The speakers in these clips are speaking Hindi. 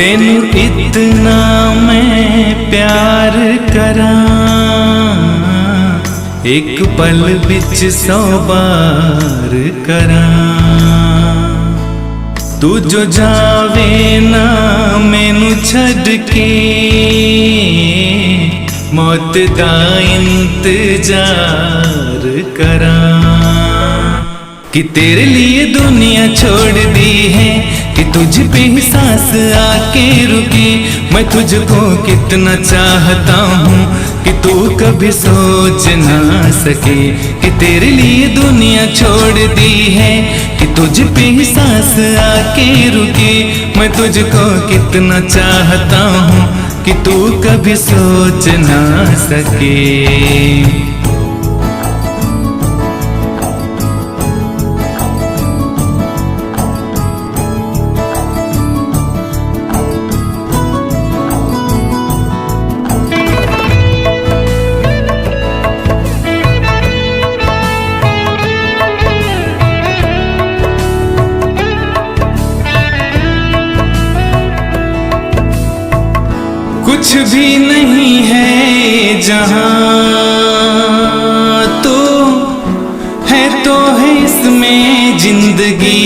तेनू इतना मैं प्यार करा, एक पल बिच 100 बार करा। तू जो जावे ना मैनू छड़ के, मौत दा इंतजार करा। कि तेरे लिए दुनिया छोड़ दी है, कि तुझ पे ही सांस आके रुकी। मैं तुझको कितना चाहता हूँ कि तू कभी सोच ना सके। कि तेरे लिए दुनिया छोड़ दी है, कि तुझ पे ही सांस आके रुकी। मैं तुझको कितना चाहता हूँ कि तू कभी सोच ना सके। कुछ भी नहीं है जहां, तो है इसमें जिंदगी।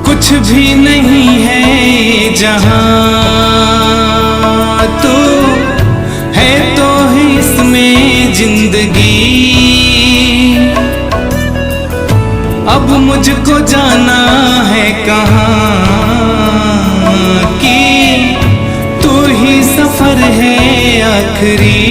कुछ भी नहीं है जहां, तो है इसमें जिंदगी। अब मुझको जाना है कहाँ, कि तू ही सफर है आखिरी।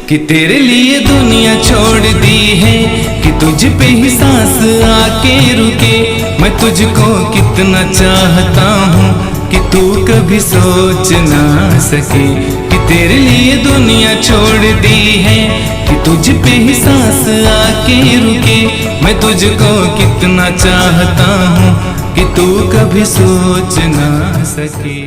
कि तेरे लिए दुनिया छोड़ दी है, कि तुझ पे ही सांस आके रुके। मैं तुझको कितना चाहता हूँ कि तू कभी सोच ना सके। कि तेरे लिए दुनिया छोड़ दी है, कि तुझ पे ही सांस आके रुके। मैं तुझको कितना चाहता हूँ कि तू कभी सोच ना सके।